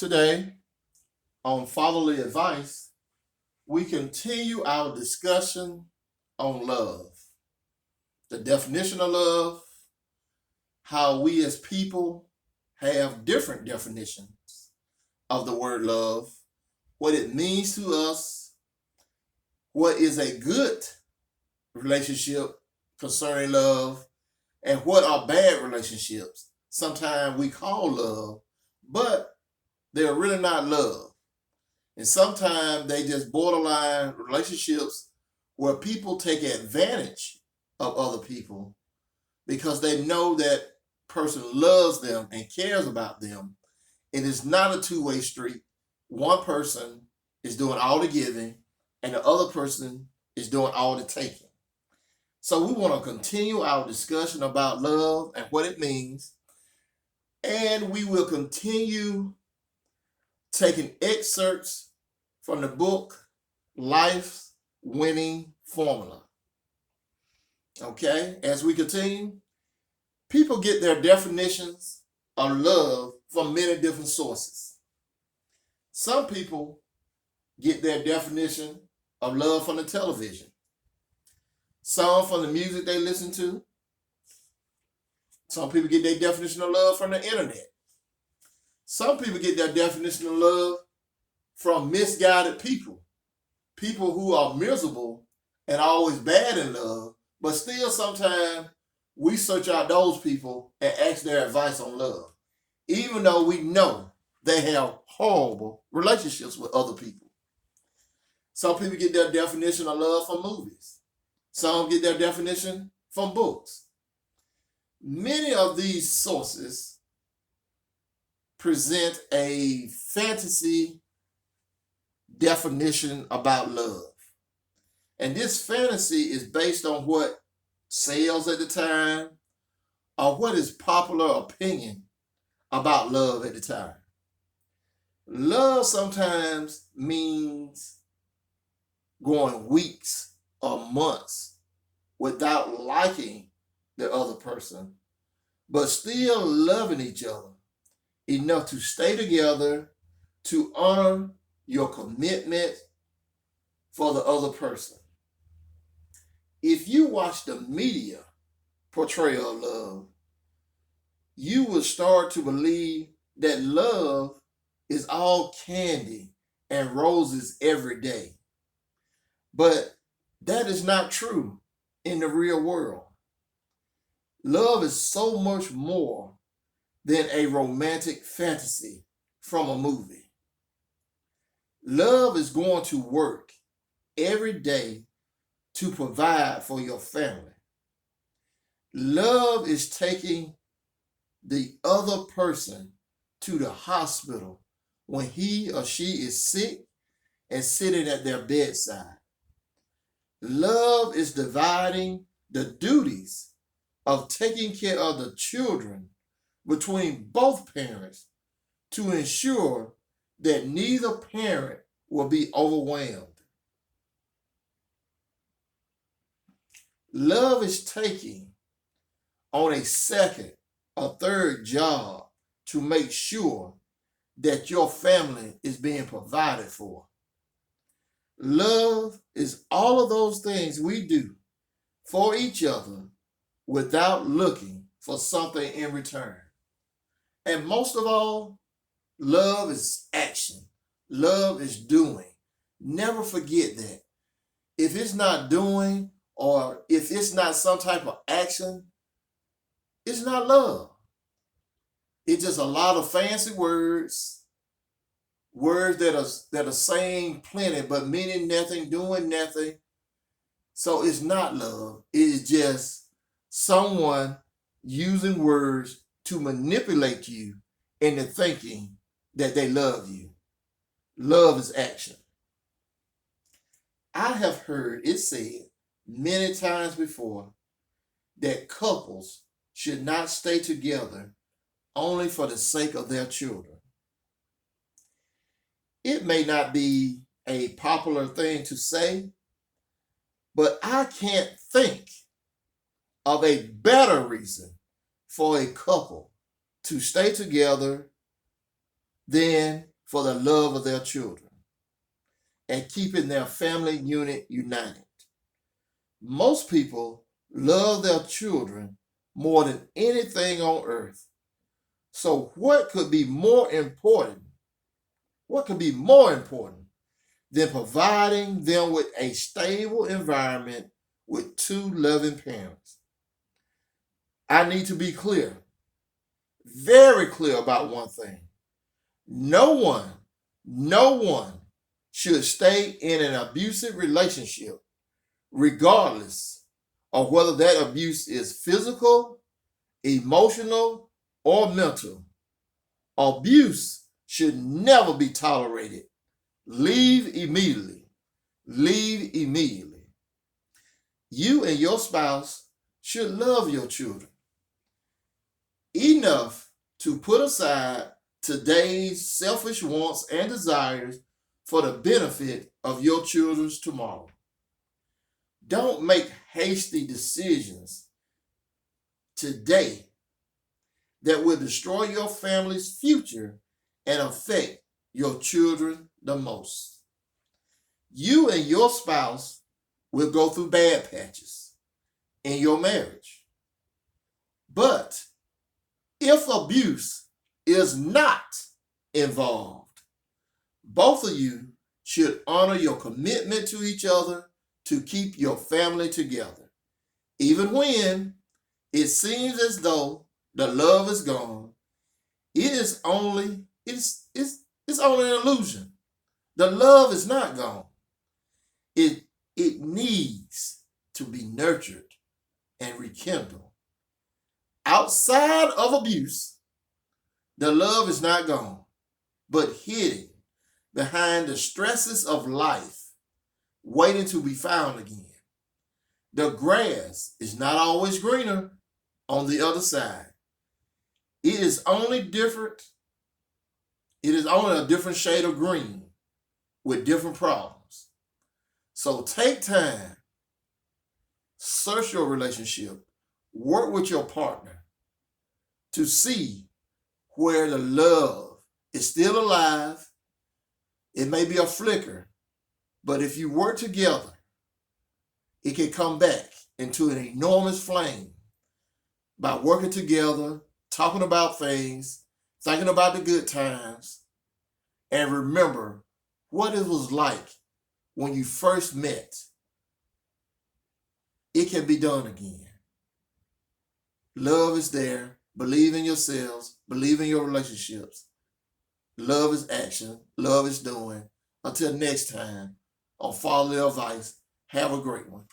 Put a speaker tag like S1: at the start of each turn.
S1: Today, on Fatherly Advice, we continue our discussion on love, the definition of love, how we as people have different definitions of the word love, what it means to us, what is a good relationship concerning love, and what are bad relationships. Sometimes we call love, but they're really not love. And sometimes they just borderline relationships where people take advantage of other people because they know that person loves them and cares about them. It is not a two-way street. One person is doing all the giving and the other person is doing all the taking. So we want to continue our discussion about love and what it means. And we will continue taking excerpts from the book Life's Winning Formula. Okay, as we continue, people get their definitions of love from many different sources. Some people get their definition of love from the television, some from the music they listen to. Some people get their definition of love from the internet. Some people get their definition of love from misguided people, people who are miserable and always bad in love, but still sometimes we search out those people and ask their advice on love, even though we know they have horrible relationships with other people. Some people get their definition of love from movies. Some get their definition from books. Many of these sources present a fantasy definition about love. And this fantasy is based on what sells at the time or what is popular opinion about love at the time. Love sometimes means going weeks or months without liking the other person, but still loving each other enough to stay together, to honor your commitment for the other person. If you watch the media portrayal of love, you will start to believe that love is all candy and roses every day. But that is not true in the real world. Love is so much more than a romantic fantasy from a movie. Love is going to work every day to provide for your family. Love is taking the other person to the hospital when he or she is sick and sitting at their bedside. Love is dividing the duties of taking care of the children between both parents to ensure that neither parent will be overwhelmed. Love is taking on a second or third job to make sure that your family is being provided for. Love is all of those things we do for each other without looking for something in return. And most of all, love is action. Love is doing. Never forget that. If it's not doing or if it's not some type of action, it's not love. It's just a lot of fancy words, words that are saying plenty but meaning nothing, doing nothing. So it's not love. It is just someone using words to manipulate you into thinking that they love you. Love is action. I have heard it said many times before that couples should not stay together only for the sake of their children. It may not be a popular thing to say, but I can't think of a better reason for a couple to stay together than for the love of their children and keeping their family unit united. Most people love their children more than anything on earth. So what could be more important? What could be more important than providing them with a stable environment with two loving parents? I need to be clear, very clear about one thing. No one should stay in an abusive relationship, regardless of whether that abuse is physical, emotional, or mental. Abuse should never be tolerated. Leave immediately. Leave immediately. You and your spouse should love your children enough to put aside today's selfish wants and desires for the benefit of your children's tomorrow. Don't make hasty decisions today that will destroy your family's future and affect your children the most. You and your spouse will go through bad patches in your marriage. But if abuse is not involved, both of you should honor your commitment to each other to keep your family together. Even when it seems as though the love is gone, it's only an illusion. The love is not gone. It needs to be nurtured and rekindled. Outside of abuse, the love is not gone, but hidden behind the stresses of life, waiting to be found again. The grass is not always greener on the other side. It is only a different shade of green with different problems. So take time, search your relationship, work with your partner to see where the love is still alive. It may be a flicker, but if you work together, it can come back into an enormous flame by working together, talking about things, thinking about the good times, and remember what it was like when you first met. It can be done again. Love is there. Believe in yourselves. Believe in your relationships. Love is action. Love is doing. Until next time, on Fatherly Advice, have a great one.